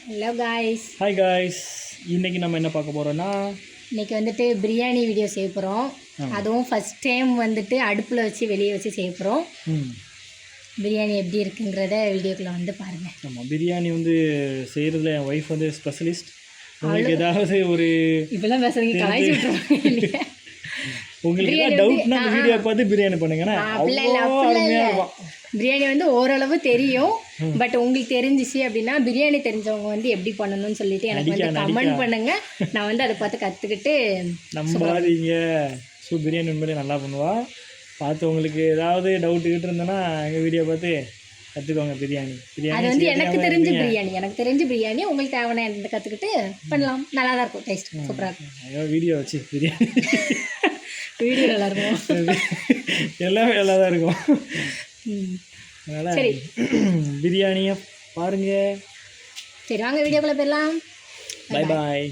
Hello guys. Hi guys. இன்றைக்கி நம்ம என்ன பார்க்க போகிறோன்னா, இன்றைக்கி வந்துட்டு பிரியாணி வீடியோ செய்ய போகிறோம். அதுவும் ஃபஸ்ட் டைம் வந்துட்டு அடுப்பில் வச்சு வெளியே வச்சு செய்ய போகிறோம். பிரியாணி எப்படி இருக்குங்கிறத வீடியோக்குள்ளே வந்து பாருங்கள். ஆமாம், பிரியாணி வந்து செய்கிறதுல என் ஒய்ஃப் வந்து ஸ்பெஷலிஸ்ட். உங்களுக்கு ஏதாவது ஒரு இப்பெல்லாம் பேசுகிறீங்க கலாய்ச்சி விட்டுருவாங்க. உங்களுக்கு ஏதாவது டவுட்னா அந்த வீடியோ பார்த்து பிரியாணி பண்ணுங்கன்னா பிரியாணி வந்து ஓரளவு தெரியும். பட் உங்களுக்கு தெரிஞ்சிச்சு அப்படின்னா பிரியாணி தெரிஞ்சவங்க வந்து எப்படி பண்ணணும்னு சொல்லிட்டு எனக்கு வந்து கமெண்ட் பண்ணுங்க. நான் வந்து அதை பார்த்து கற்றுக்கிட்டு நம்பாதீங்க. ஸோ பிரியாணி உண்மையிலே நல்லா பண்ணுவா. பார்த்து உங்களுக்கு ஏதாவது டவுட் இருந்ததுன்னா எங்கள் வீடியோ பார்த்து கற்றுக்கோங்க. பிரியாணி அது வந்து எனக்கு தெரிஞ்ச பிரியாணி உங்களுக்கு தேவையான எந்த கற்றுக்கிட்டு பண்ணலாம். நல்லா தான் இருக்கும். டேஸ்ட் சூப்பராக இருக்கும். வீடியோ வச்சு பிரியாணி வீடியோ நல்லா இருக்கும். எல்லாமே நல்லா தான் இருக்கும். அதனால் சரி, பிரியாணியை பாருங்க. சரி வாங்க வீடியோக்குள்ளே போயிடலாம். பாய் பாய்.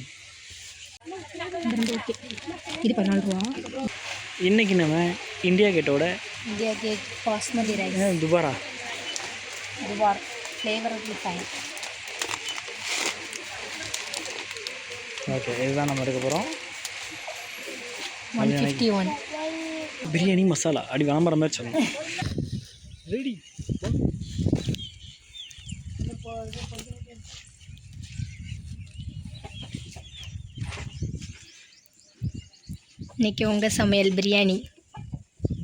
இது 14 ரூபா. இன்றைக்கி நம்ம இந்தியா கேட்டோட பாஸ்மதி ரைஸ் துபார் ஃப்ளேவர் ஃபைன். ஓகே, இதுதான் நம்ம எடுக்க போகிறோம். 151 பிரியாணி மசாலா அப்படி விளம்பரம் மாதிரி சொல்லணும். ரெடி. இன்னைக்கு உங்கள் சமையல் பிரியாணி.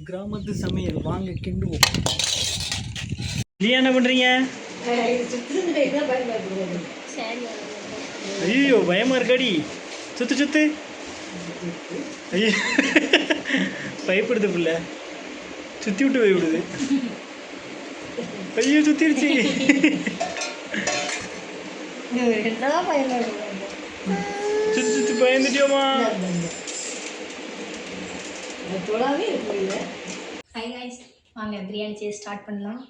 கிராமத்து சமையல் வாங்க கிண்டுவோம். நீ என்ன பண்ணுறீங்க? ஐயோ பயமாக இருக்காடி. சுத்து ஐயோ பயப்படுது பிள்ளை. சுற்றி விட்டு பயப்படுது. ஐயோ சுத்திருச்சு. சுத்தி பயந்துட்டியோமா? ஹாய் காய்ஸ், வாங்க பிரியாணி செய்ய ஸ்டார்ட் பண்ணலாம்.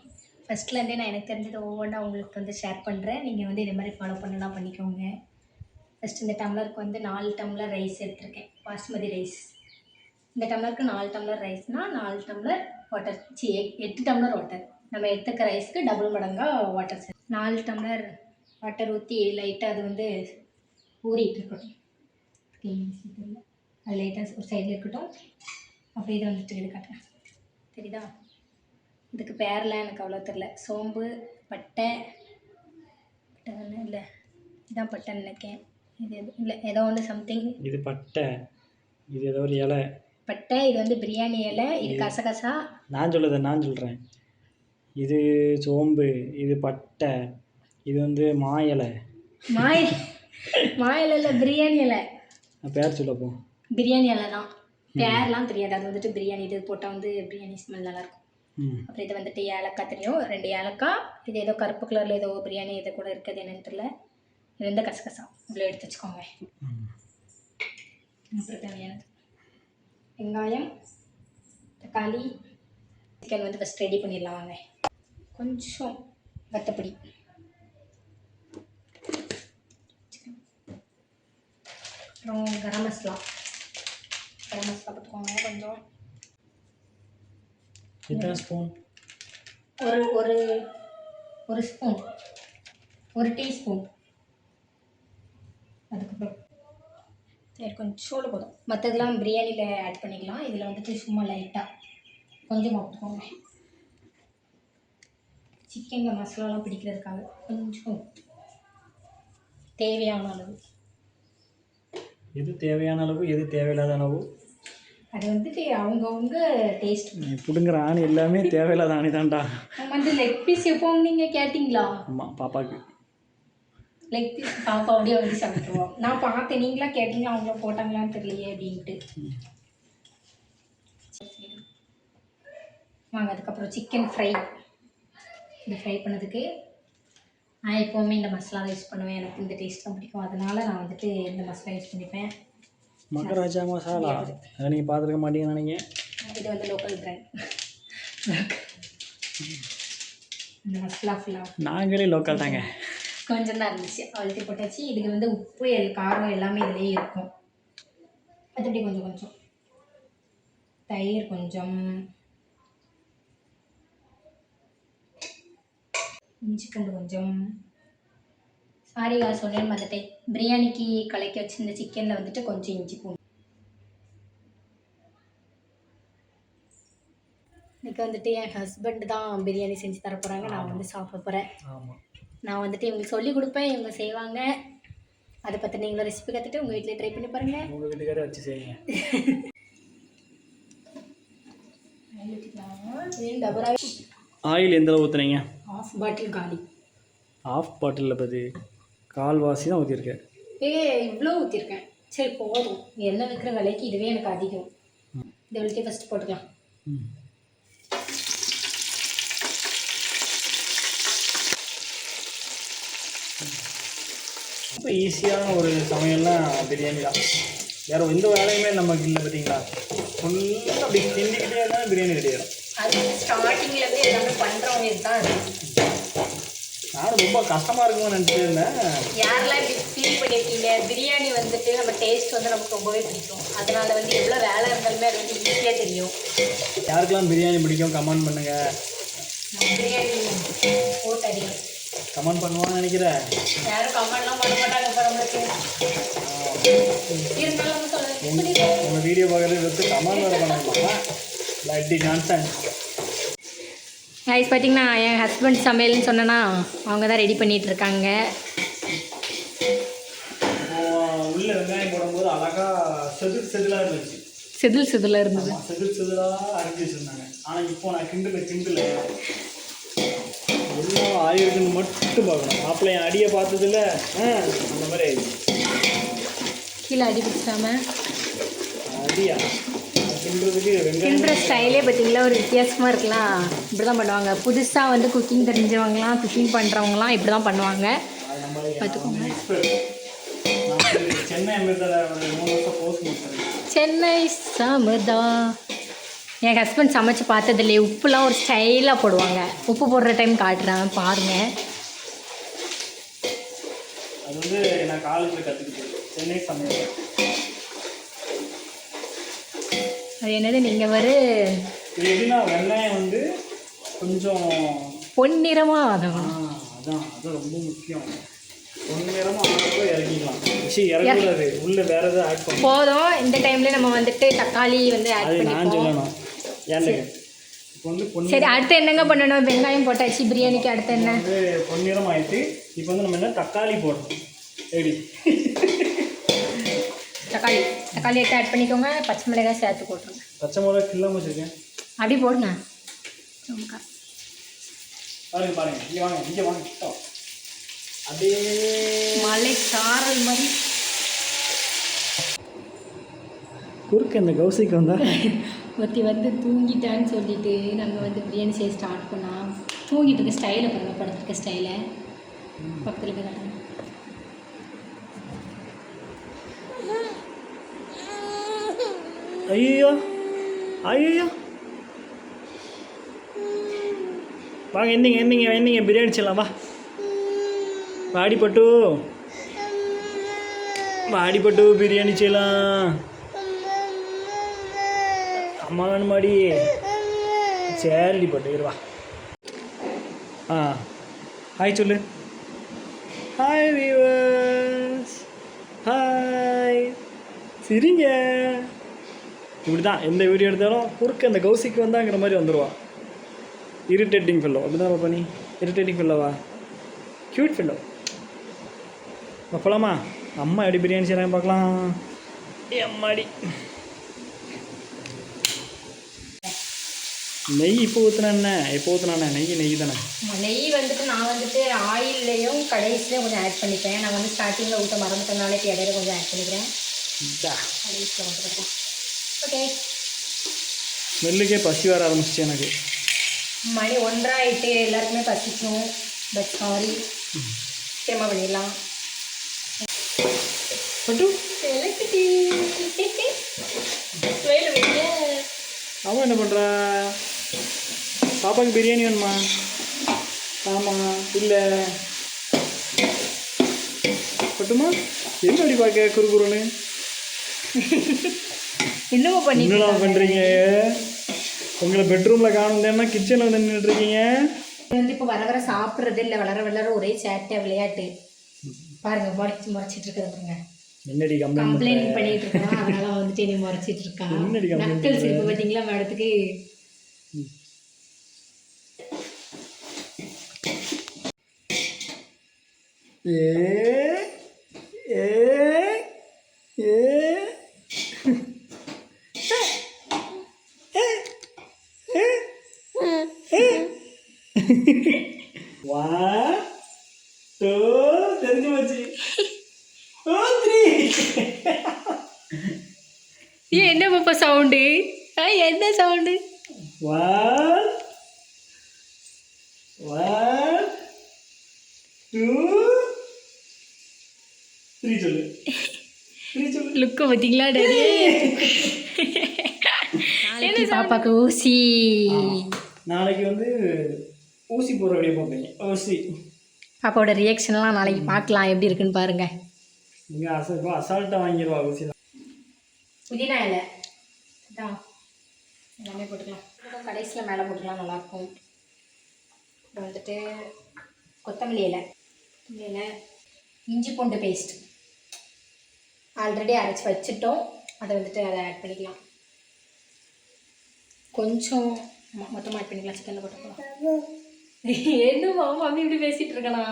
ஃபஸ்ட்லேருந்தே நான் எனக்கு தெரிஞ்சதை ஒவ்வொன்றா உங்களுக்கு வந்து ஷேர் பண்ணுறேன். நீங்கள் வந்து இதே மாதிரி ஃபாலோ பண்ணலாம் பண்ணிக்கோங்க. ஃபஸ்ட் இந்த டம்ளருக்கு வந்து 4 டம்ளர் ரைஸ் எடுத்திருக்கேன். பாஸ்மதி ரைஸ். இந்த டம்ளருக்கு 4 டம்ளர் ரைஸ்னால் 4 டம்ளர் வாட்டர். 8 tumbler water. நம்ம எடுத்துக்க ரைஸ்க்கு டபுள் மடங்காக வாட்டர் சார். 4 டம்ளர் வாட்டர் ஊற்றி லைட்டாக அது வந்து ஊறிட்டு இருக்கட்டும். அது லைட்டாக ஒரு சைடில் இருக்கட்டும். அப்படி இதை வந்துட்டு இது காட்டுறேன். தெரியுதா? இதுக்கு பேரெலாம் எனக்கு அவ்வளோ தெரில. சோம்பு, பட்டை இல்லை, இதுதான் பட்டைன்னு நினைக்கேன். இது இல்லை, ஏதோ ஒன்று சம்திங். இது பட்டை, இது ஏதோ ஒரு இலை. பட்டை, இது வந்து பிரியாணி இலை. இது கசகசா. நான் சொல்கிறேன். இது சோம்பு, இது பட்டை, இது வந்து மா இலை. மா இலை இல்லை, பிரியாணி இலை. பேர் சொல்லப்போ பிரியாணி இலை தான். பேர்லாம் தெரியாது. அது வந்துட்டு பிரியாணி இது போட்டால் வந்து பிரியாணி ஸ்மெல் நல்லாயிருக்கும். அப்புறம் இது வந்துட்டு ஏலக்காய் தெரியும், 2 ஏலக்காய். இது ஏதோ கருப்பு கலரில் ஏதோ பிரியாணி இதை கூட இருக்குது, என்னன்னு தெரியல. இது வந்து கசகசா. இவ்வளோ எடுத்து வச்சுக்கோங்க. அப்புறம் தேவையானது வெங்காயம், தக்காளி. சிக்கன் வந்து ஃபஸ்ட் ரெடி பண்ணிடலாம் வாங்க. கொஞ்சம் வத்தப்பொடி, அப்புறம் கரம் மசாலா போட்டுக்கோங்க கொஞ்சம். எத்தனை ஸ்பூன்? ஒரு ஸ்பூன், 1 டீஸ்பூன். அதுக்கப்புறம் சரி கொஞ்சம் சோளம் போதும். மற்றதெல்லாம் பிரியாணியில் ஆட் பண்ணிக்கலாம். இதில் வந்துட்டு சும்மா லைட்டாக கொஞ்சமாக போட்டுக்கோங்க. சிக்கனில் மசாலாலாம் பிடிக்கிறதுக்காக கொஞ்சம் தேவையான அளவு. எது தேவையான அளவு, எது தேவையில்லாத அளவு? அது வந்துட்டு அவங்கவுங்க டேஸ்ட். நீ பிடுங்குற ஆணி எல்லாமே தேவையில்லாத ஆணி தான்டா. வந்து லெக் பீஸ் எப்போ நீங்கள் கேட்டிங்களா? ஆமாம், பாப்பாவுக்கு லெக் பீஸ். பாப்பா அப்படியே வந்து சாப்பிட்ருவோம். நான் பார்த்தேன், நீங்களாம் கேட்டிங்களா, அவங்கள போட்டாங்களான்னு தெரியலையே அப்படின்ட்டு. வாங்க அதுக்கப்புறம் சிக்கன் ஃப்ரை. இது ஃப்ரை பண்ணதுக்கு நான் எப்போவுமே இந்த மசாலா யூஸ் பண்ணுவேன். எனக்கு இந்த டேஸ்ட் தான் பிடிக்கும். அதனால் நான் வந்துட்டு இந்த மசாலா யூஸ் பண்ணிப்பேன். மகாராஜா மசாலா. அதை நீங்கள் பார்த்துருக்க மாட்டீங்கன்னு நினைக்கிறேன். இது வந்து லோக்கல் பிராண்ட். இந்த மசாலா ஃபுல்லாக நாங்களே லோக்கல் தாங்க. கொஞ்சம் தான் இருந்துச்சு, அழுத்தி போட்டாச்சு. இதுக்கு வந்து உப்பு, காரம் எல்லாமே இதிலே இருக்கும். மற்றபடி கொஞ்சம் தயிர், கொஞ்சம் இஞ்சி பூண்டு கொஞ்சம், சாரிகா சொன்னேன்னு வந்துட்டேன். பிரியாணிக்கு கலக்கி வச்சிருந்த சிக்கனில் வந்துட்டு கொஞ்சம் இஞ்சி பூண்டு. இன்னைக்கு வந்துட்டு என் ஹஸ்பண்ட் தான் பிரியாணி செஞ்சு தர போகிறாங்க. நான் வந்து சாப்பிட போகிறேன். ஆமாம், நான் வந்துட்டு இவங்களுக்கு சொல்லி கொடுப்பேன், இவங்க செய்வாங்க. அதை பற்றி நீங்களும் ரெசிபி கற்றுட்டு உங்கள் வீட்டில் ட்ரை பண்ணி பாருங்கள். உங்கள் வீட்டுக்காரே வச்சு செய்யுங்க. ஆயில் எந்த அளவு ஊற்றுனீங்க? ஆஃப் பாட்டில் காலி. ஆஃப் பாட்டிலில் பற்றி கால்வாசி தான் ஊற்றிருக்கேன். இவ்வளோ ஊற்றிருக்கேன். சரி போதும், எண்ணெய் வைக்கிற விலைக்கு இதுவே எனக்கு அதிகம். இந்த விலைக்கே ஃபஸ்ட்டு போட்டுக்கலாம். ரொம்ப ஈஸியான ஒரு சமையல்னா பிரியாணி தான். வேறு எந்த வேலையுமே நமக்கு இல்லை பார்த்தீங்களா. ஃபுல்லாக அப்படி கிண்டிக்கிட்டே தான் பிரியாணி ரெடி ஆகிடும். அது ஸ்டார்டிங்லேருந்து எல்லாமே பண்ணுறவங்க இதுதான். நானும் ரொம்ப கஷ்டமாக இருக்குமோ நினச்சிட்டு இருந்தேன். யாரெல்லாம் இப்படி ஃபீல் பண்ணியிருக்கீங்க? பிரியாணி வந்துட்டு நம்ம டேஸ்ட் வந்து நமக்கு ரொம்பவே பிடிக்கும். அதனால் வந்து எவ்வளோ வேலை இருந்தாலுமே அது வந்து ஈஸியாக தெரியும். யாருக்கெல்லாம் பிரியாணி பிடிக்கும் கமெண்ட் பண்ணுங்கள். பிரியாணி போட்டு அடிக்கும் கமெண்ட் பண்ணுவான்னு நினைக்கிறேன். யாரும் கமெண்ட்லாம் பண்ண மாட்டாங்க இப்போ நம்மளுக்கு. இருந்தாலும் சொல்லுங்கள், உங்கள் வீடியோ பார்க்குறது வச்சு கமெண்ட் வேறு பண்ணுவாங்க. லட்டி ஜான்சன் கைஸ் பார்த்தீங்கன்னா என் ஹஸ்பண்ட் சமையல்னு சொன்னேன்னா அவங்க தான் ரெடி பண்ணிகிட்டு இருக்காங்க. உள்ள வெங்காயம் போடும்போது அழகாக செதிலாக இருந்துச்சு. செதில் இருந்தது. செதிலாக அரைஞ்சி வச்சுருந்தாங்க. ஆனால் இப்போ நான் கிண்டல எல்லாம் ஆயிருக்குன்னு மட்டும் பார்க்கணும். மாப்பிள்ளை என் அடியை பார்த்ததில்ல அந்த மாதிரி ஆயிடுச்சு. கீழே அடி பிடிச்சாம அடியா கிண்டுறதுக்கு கிண்டுற ஸ்டைலே பார்த்தீங்களா ஒரு வித்தியாசமாக இருக்கலாம். இப்படி தான் பண்ணுவாங்க. புதுசாக வந்து குக்கிங் தெரிஞ்சவங்களாம், குக்கிங் பண்ணுறவங்களாம் இப்படி தான் பண்ணுவாங்க. பார்த்துக்கோங்க. சென்னை சமதா என் ஹஸ்பண்ட் சமைச்சு பார்த்ததில்லையே. உப்புலாம் ஒரு ஸ்டைலாக போடுவாங்க. உப்பு போடுற டைம் காட்டுறேன் பாருங்கள். அது வந்து நான் காலேஜில் கற்றுக்கிட்டேன். சென்னை சமையல். அது என்னது நீங்கள் இது எப்படின்னா வெங்காயம் வந்து கொஞ்சம் பொன்னிறமாக அதான் ரொம்ப முக்கியம். பொன்னிறமாக ஆனப்போ இறக்கிக்கலாம். இறக்கூடாது, உள்ள வேற ஏதாவது ஆட் பண்ணணும். போதும். இந்த டைம்ல நம்ம வந்துட்டு தக்காளி வந்து ஆட் பண்ணி நான் சொல்லணும். ஏன்னுங்க இப்போ வந்து சரி, அடுத்து என்னங்க பண்ணணும்? வெங்காயம் போட்டாச்சு பிரியாணிக்கு. அடுத்து என்ன? பொன்னிறம் ஆயிடுச்சு. இப்போ வந்து நம்ம என்ன தக்காளி போடணும். எப்படி தக்காளி எடுத்து ஆட் பண்ணிக்கோங்க. பச்சை மிளகாய் சேர்த்து போட்டுருங்க. பச்சை மிளகாய் கில்லாம வச்சுருக்கேன். அப்படி போடுங்க. பாருங்க இங்கே வாங்க அப்படியே மலை சாரல் மாதிரி குறுக்க இந்த கௌசிக்கு வந்தா ஒருத்தி வந்து தூங்கிட்டான்னு சொல்லிட்டு நாங்கள் வந்து பிரியாணி செய்ய ஸ்டார்ட் பண்ணோம். தூங்கிட்டு இருக்க ஸ்டைலை பாருங்க, படுத்துருக்க ஸ்டைலை பக்கத்தில் போய் காட்டுங்க. ஐயோ வாங்க என்னீங்க பிரியாணி செய்யலாம். வாடிப்பட்டு பிரியாணி செய்யலாம். அம்மா வேணுமாடி? சரிடி பட்டு இருவா. ஹாய் சொல்லு. Hi viewers, hi. சரிங்க, இப்படி தான் எந்த வீடியோ எடுத்தாலும் குறுக்க அந்த கௌசிக்கு வந்தாங்கிற மாதிரி வந்துடுவா. Irritating fellow. அப்படி தான் பண்ணி இரிட்டேட்டிங் ஃபெல்லோவா? Cute fellow. போகலாமா? அம்மா எப்படி பிரியாணி செய்கிறாங்க பார்க்கலாம். அம்மாடி நெய் இப்போ ஊற்றுனா எப்போ ஊற்றுனா நெய் தானே. நெய் வந்துட்டு நான் வந்துட்டு ஆயில்லையும் கடைசிலையும் கொஞ்சம் ஆட் பண்ணிப்பேன். நான் வந்து ஸ்டார்டிங்கில் ஊற்ற மறந்துட்டனால இப்போ இடையில கொஞ்சம் ஆட் பண்ணிக்கிறேன். கடைசியில் வந்துருக்கேன். ஓகே, ஸ்மெல்லுக்கே பசி வர ஆரம்பிச்சிச்சு எனக்கு. மணி 1:30 ஆகிட்டு. எல்லாருக்குமே பசிக்கும். பட் சாரி, திரும்ப பண்ணிடலாம். அவன் என்ன பண்ணுறா? பாப்பாக்கு பிரியாணி வேணுமா? ஆமாம் இல்லை பட்டுமா? என்ன அப்படி பார்க்க குறுகுறுன்னு என்னமா பண்ணுறீங்க? உங்களை பெட்ரூமில் காணுந்தேன்னா கிச்சனில் வந்து நின்றுட்டுருக்கீங்க. வந்து இப்போ வர சாப்பிட்றது இல்லை. வளர ஒரே சேட்டை விளையாட்டு. பாருங்க முறைச்சிட்டு இருக்கிறத பாருங்க. என்னடி கம்ப்ளைண்ட் பண்ணிட்டு இருக்கான், அதனால வந்துட்டு என்னை முறைச்சிட்டு இருக்கான். என்னடி complaint நக்கல் சிரிப்பு பார்த்தீங்களா மேடத்துக்கு? One, two, தெரிஞ்சு போச்சு. என்ன பாப்பா சவுண்டு? என்ன சவுண்டு? One, two, three சொல்லு. லுக்கு பார்த்தீங்களா டேடி? நாளைக்கு பாப்பாக்கு ஊசி. நாளைக்கு வந்து ஊசி போடுற வழியை பார்ப்பீங்க. ஊசி பாப்பாவோட ரியாக்ஷன்லாம் நாளைக்கு பார்க்கலாம், எப்படி இருக்குன்னு பாருங்க. இங்கே அசால்ட்டாக வாங்கிடுவா ஊசி தான். புதினா இலை தான் எல்லாமே போட்டுக்கலாம். கடைசியில் மேலே போட்டுக்கலாம், நல்லாயிருக்கும். இப்போ வந்துட்டு கொத்தமல்லி இலை, இஞ்சி பூண்டு பேஸ்ட் ஆல்ரெடி அரைச்சி வச்சுட்டோம், அதை வந்துட்டு அதை ஆட் பண்ணிக்கலாம். கொஞ்சம் மொத்தமாக ஆட் பண்ணிக்கலாம், சிக்கனில் போட்டுக்கலாம். என்னம்மா மம்மி இப்படி பேசிகிட்டு இருக்கனா?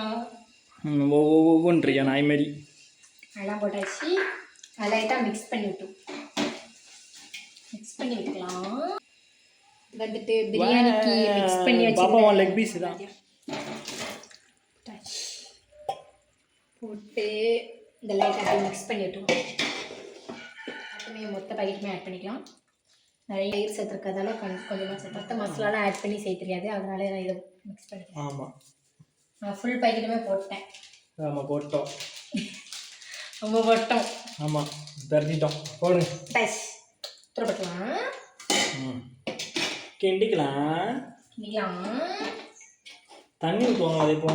ஒவ்வொன்றியா நாய் மாதிரி அதெல்லாம் போட்டாச்சு. அதை லைட்டாக மிக்ஸ் பண்ணி விட்டுக்கலாம். வந்துட்டு பிரியாணிக்கு மிக்ஸ் பண்ணி பாப்பா லெக் பீஸ் தான் போட்டு இந்த லைட்டாக மிக்ஸ் பண்ணி விட்டுருவோம். அதுவுமே மொத்த பாக்கெட்டுமே ஆட் பண்ணிக்கலாம். நிறைய தயிர் சேர்த்துருக்கிறதால கொஞ்சமாக சேர்த்து மொத்த மசாலாலாம் ஆட் பண்ணி செய்ய தெரியாது, அதனால நான் இதை மிக்ஸ் பண்ணிக்கிறேன். ஆமாம், நான் ஃபுல் பாக்கெட்டுமே போட்டேன். ஆமாம் போட்டோம். ரொம்ப போட்டோம். ஆமாம் தரட்டிட்டோம். போடுங்க. டச் துறப்பட்டலாம். கிண்டிக்கலாம். தண்ணி ஊற்றுவாங்க அதே போ.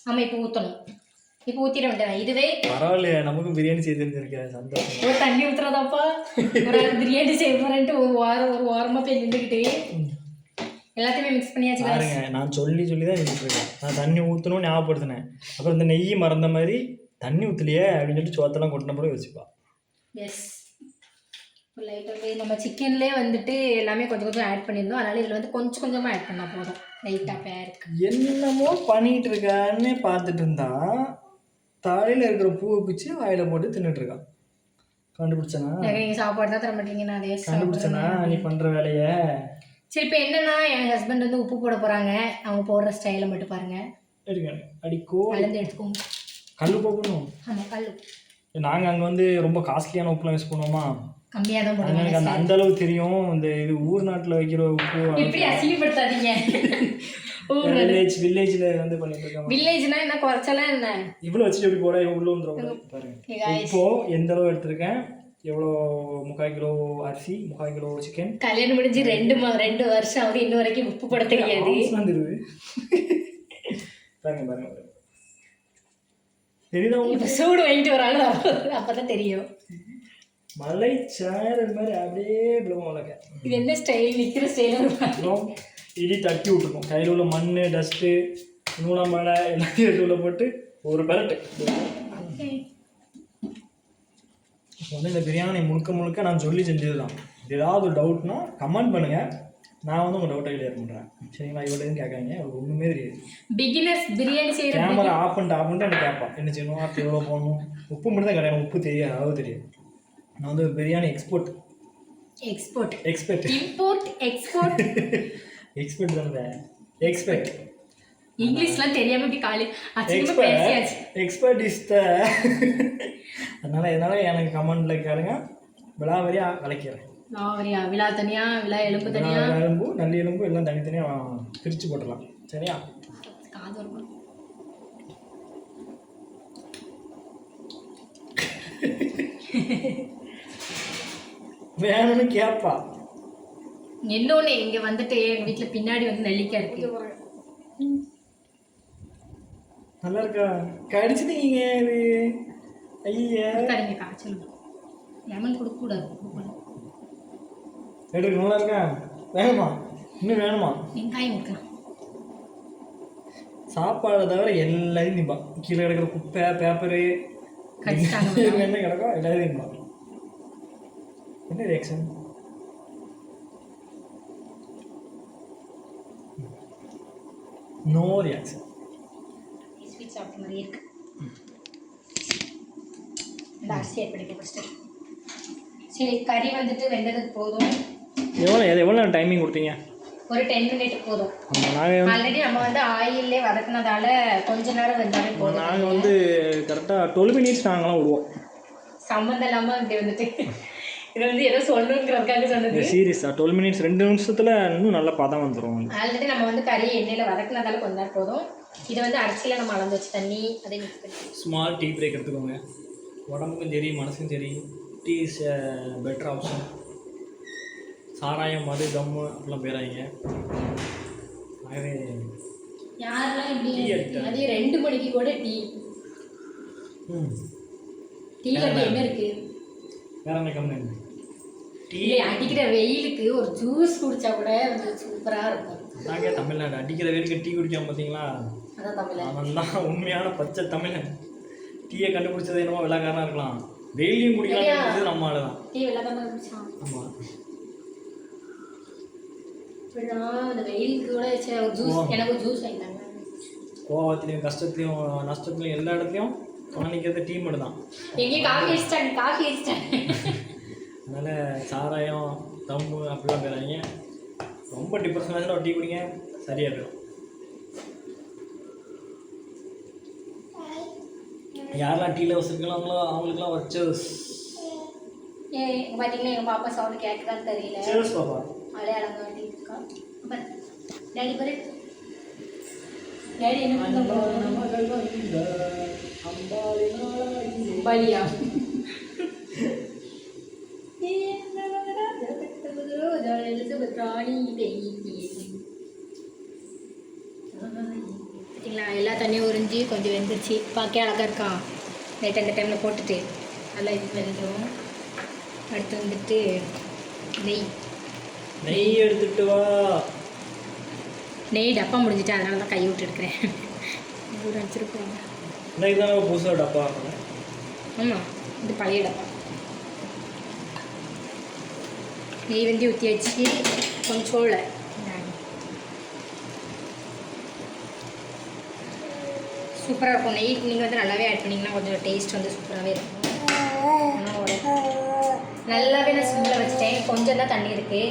ஆமாம், இப்போ ஊற்றணும். இப்போ ஊற்றிட வேண்டியதான். இதுவே பரவாயில்லையா, நமக்கும் பிரியாணி செய்து தெரிஞ்சிருக்கேன். சந்தோஷம். ஒரு தண்ணி ஊற்றுறதாப்பா. ஒரு பிரியாணி செய்ய போகிறேன்ட்டு ஒரு வாரமாக போய் நின்றுக்கிட்டு எல்லாத்தையுமே மிக்ஸ் பண்ணியாச்சு. பாருங்க, நான் சொல்லி தான் இருக்கேன். நான் தண்ணி ஊற்றணும்னு ஞாபகப்படுத்தினேன். அப்புறம் இந்த நெய் மறந்த மாதிரி தண்ணி ஊற்றலையே அப்படின்னு சொல்லிட்டு சோத்தெல்லாம் கொட்டின போல யோசிப்பா. எஸ், லைட்டாக நம்ம சிக்கன்லேயே வந்துட்டு எல்லாமே கொஞ்சம் கொஞ்சம் ஆட் பண்ணியிருந்தோம், அதனால் இதில் வந்து கொஞ்சம் கொஞ்சமாக ஆட் பண்ணால் போதும். லைட்டாக பேருக்கு என்னமோ பண்ணிகிட்டு இருக்கான்னு பார்த்துட்டு இருந்தா தலையில் இருக்கிற பூவை பிச்சு வாயில் போட்டு தின்னுட்டு இருக்கான். கண்டுபிடிச்சனா? நீங்கள் சாப்பாடு தான் தர மாட்டீங்க, நான் கண்டுபிடிச்சனா நீ பண்ணுற வேலையை? சரி, இப்போ என்னன்னா என் ஹஸ்பண்ட் வந்து உப்பு போட போகிறாங்க. அவங்க போடுற ஸ்டைலை மட்டும் பாருங்கள். எடுக்கணும் அடிக்கோ கலந்து எடுத்துக்கோங்க. கல் போடணும். ஆமாம், கல். நாங்கள் அங்கே வந்து ரொம்ப காஸ்ட்லியான உப்புலாம் யூஸ் பண்ணுவோமா, கம்மியாக தான் போடுவோம். எனக்கு அந்த அளவு தெரியும். இந்த இது ஊர் நாட்டில் வைக்கிற உப்பு எப்படி அசிங்கப்படுத்தாதீங்க. வில்லேஜில் வந்து பண்ணிட்டு இருக்காங்க. வில்லேஜ்னா என்ன குறைச்சலாம் என்ன? இவ்வளோ வச்சுட்டு எப்படி போட இவ்வளோ வந்துடும் பாருங்க. இப்போ எந்த அளவு எடுத்திருக்கேன், எவ்வளோ 3/4 கிலோ அரிசி, 3/4 கிலோ சிக்கன். கல்யாணம் முடிஞ்சு 2 வருஷம் ஆகுது, இன்ன வரைக்கும் உப்பு போட தெரியாது. வந்துருது பாருங்க பாருங்க தெரியுதா இப்போ சூடு வாங்கிட்டு வராங்க, அப்பதான் தெரியும். மலை சாரல் மாதிரி அப்படியே விழுவோம் உலக. இது என்ன ஸ்டைல்? நிற்கிற ஸ்டைல் இடி தட்டி விட்டுருக்கோம். கையில் உள்ள மண், டஸ்ட்டு, நூலாம்பழை எல்லாத்தையும் எடுத்து உள்ள போட்டு ஒரு பெரட்டு. வந்து இந்த பிரியாணி முழுக்க நான் சொல்லி செஞ்சது தான். ஏதாவது ஒரு டவுட்னா கமெண்ட் பண்ணுங்கள், நான் வந்து உங்கள் டவுட்டை கிளியர் பண்ணுறேன். சரிங்களா? இவ்வளோ எதுவும் கேட்காங்க, அவருக்கு ஒன்றுமே தெரியாது. பிகினர்ஸ் பிரியாணி செய்கிற கேமரா ஆஃப் பண்ணிட்டு எனக்கு கேட்பான் என்ன செய்யணும், அப்போ எவ்வளோ போகணும். உப்பு மட்டும் தான் கிடையாது, உப்பு தெரியாது, அளவு தெரியாது. நான் வந்து பிரியாணி எக்ஸ்போர்ட் தானே. எக்ஸ்பெக்ட் இங்கிலீஷ்லாம் தெரியாம இப்படி காலி எக்ஸ்பர்ட் இஸ் த. அதனால எனக்கு கமெண்ட்ல கேளுங்க, விழாவரியா விளக்கிறேன். விழா தனியா, விழா எலும்பு தனியா, எலும்பு நல்லி எலும்பு எல்லாம் தனித்தனியாக பிரித்து போட்டுடலாம். சரியா? காது இருக்கும். வேணும்னு கேட்பா. இன்னொன்று இங்கே வந்துட்டு எங்கள் வீட்டில் பின்னாடி வந்து நெல்லிக்காய் இருக்கு. நல்லா இருக்கா? கடிச்சிட்டீங்க இது. ஐயா காய்ச்சல் லெமன் கொடுக்கக்கூடாது. எடுக்க நல்லா இருக்கா? வேணுமா? இன்னும் வேணுமா? வெங்காயம் ஊற்றலாம். சாப்பாடை தவிர எல்லாத்தையும் திம்பான். கீழே கிடக்கிற குப்பை பேப்பரு என்ன கிடக்கும் எல்லாத்தையும் திம்பான். என்ன ரியாக்ஷன்? No reaction. ஸ்வீட் சாப்பிட்ட மாதிரி இருக்கு. இந்த அரிசி ஆட் பண்ணிக்க ஃபஸ்ட்டு. சரி, கறி வந்துட்டு வெந்ததுக்கு போதும். எவ்வளோ டைமிங் கொடுத்தீங்க? ஒரு 10 மினிட் போதும். நாங்கள் ஆல்ரெடி நம்ம வந்து ஆயிலே வதக்குனதால கொஞ்ச நேரம் வெந்தாலே போதும். நாங்கள் வந்து கரெக்டாக 12 மினிட்ஸ் நாங்களாம் விடுவோம். சம்மந்தம் இல்லாமல் இப்படி வந்துட்டு இது வந்து ஏதோ சொல்லணுங்கிறதுக்காக சொன்னது. சீரியஸா 12 மினிட்ஸ் 2 நிமிஷத்தில் இன்னும் நல்ல பதம் வந்துடும். ஆல்ரெடி நம்ம வந்து கறி எண்ணெயில் வதக்குனதால கொஞ்ச நேரம் போதும். இதை வந்து அரிசியில் நம்ம அளந்து வச்சு தண்ணி அதை மிக்ஸ் பண்ணி ஸ்மால் டீ பிரேக் எடுத்துக்கோங்க. உடம்புக்கும் சரி மனசுக்கும் சரி டீ இஸ் பெட்டர் ஆப்ஷன். சாராயம் மது தம்மு அப்படிலாம் போயிடாதீங்க. ஆகவே யாரெல்லாம் இப்படி மதியம் 2 மணிக்கு கூட டீ டீயில் அப்படி என்ன இருக்குது? வேற என்ன கம்மி டீ அடிக்கிற வெயிலுக்கு ஒரு ஜூஸ் குடித்தா கூட கொஞ்சம் சூப்பராக இருக்கும். நாங்கள் தமிழ்நாடு அடிக்கிற வெயிலுக்கு டீ குடிக்காம பார்த்தீங்களா? அதான் தமிழ். அவன் தான் உண்மையான பச்சை தமிழன். டீயை கண்டுபிடிச்சது என்னமோ வெள்ளைக்காரனாக இருக்கலாம், வெயிலையும் குடிக்கலாம் நம்ம ஆளு தான். டீ வெள்ளைக்காரனாக குடிச்சான். ஆமாம். இந்த வெயிலுக்கு கூட ஒரு ஜூஸ், எனக்கு ஒரு ஜூஸ் வாங்கிட்டாங்க. கோவத்துலேயும் கஷ்டத்துலையும் நஷ்டத்துலையும் எல்லா இடத்துலையும் நிற்கிறது டீ மட்டும் தான். எங்கேயும் காஃபி அடிச்சிட்டாங்க. அதனால் சாராயம் தம்மு அப்படிலாம் போயிடாதீங்க. ரொம்ப டிப்ரெஷன் ஆச்சுன்னா ஒரு டீ குடிங்க, சரியாக போயிடும். யாரெல்லாம் டீயில் வச்சுருக்கலாங்களோ அவங்களுக்குலாம் ஒரு சேர்ஸ். பார்த்தீங்கன்னா எங்கள் பாப்பா சவுண்டு கேட்குதான்னு தெரியல. சேர்ஸ் பாப்பா. அடையாளம் காட்டி இருக்கா. டேடி பாரு, டேடி என்ன பலியா பார்த்தீங்களா? எல்லா தண்ணியும் உறிஞ்சி கொஞ்சம் வெந்துருச்சு. பார்க்க அழகாக இருக்கான். நைட் அந்த டைமில் போட்டுட்டு நல்லா இது வெந்துடும். அடுத்து வந்துட்டு நெய் எடுத்துட்டு வா. நெய் டப்பா முடிஞ்சிட்டு அதனால தான் கை விட்டு எடுக்கிறேன். வச்சுருக்கோம். இன்னைக்கு தான் புதுசாக டப்பா. ஆமாம், இது பழைய டப்பா. நெய் வந்து ஊற்றி வச்சு கொஞ்சம் சோளை சூப்பராக இருக்கும். நெய் நீங்கள் வந்து நல்லாவே ஆட் பண்ணிங்கன்னா கொஞ்சம் டேஸ்ட் வந்து சூப்பராகவே இருக்கும். நல்லாவே நான் சிம்மில் வச்சுட்டேன். கொஞ்சம் தான் தண்ணி இருக்குது,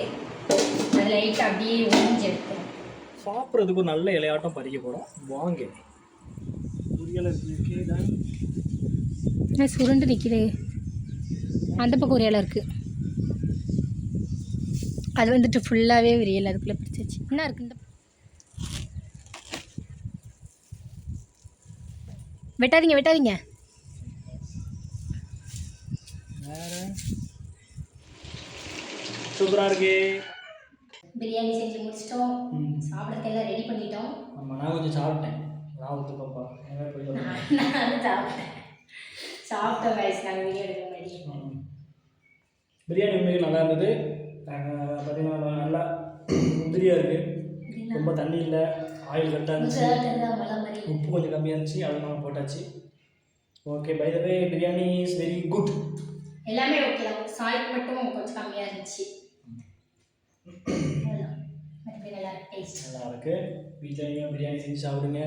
அது லைட்டாக அப்படியே ஊஞ்சி எடுக்கும். சாப்பிட்றதுக்கு ஒரு நல்ல இலையாட்டம் பறிக்க போகிறோம். வாங்க. சுருண்டு நிற்கிது. அந்த பக்கம் ஒரு இலை இருக்குது, அது வந்துட்டு ஃபுல்லாகவே விரியல். அதுக்குள்ளே பிடிச்சாச்சு. என்ன இருக்குது? இந்த வெட்டாதீங்க. சூப்பராக இருக்கு. பிரியாணி செஞ்சு முடிச்சிட்டோம். சாப்பிட்றதுக்கெல்லாம் ரெடி பண்ணிட்டோம். ஆமாம், நான் கொஞ்சம் சாப்பிட்டேன். நான் ஊற்று பாப்பா சாப்பிட்டோம் வயசு. நாங்கள் வீடியோ எடுக்க மாதிரி. பிரியாணி உண்மைக்கு நல்லா இருந்தது. பார்த்தீங்கன்னா நல்லா முந்திரியாக இருக்குது. ரொம்ப தண்ணி இல்லை, ஆயில் கரெக்டாக இருந்துச்சு, உப்பு கொஞ்சம் கம்மியாக இருந்துச்சு, அதெல்லாம் போட்டாச்சு. Okay, by the way biryani is very good. எல்லாமே ஓகேலாம். சால்ட் மட்டும் கொஞ்சம் கம்மியாக இருந்துச்சு. நல்லா டேஸ்ட் நல்லா இருக்குது. வீட்டில் பிரியாணி செஞ்சு சாப்பிடுங்க.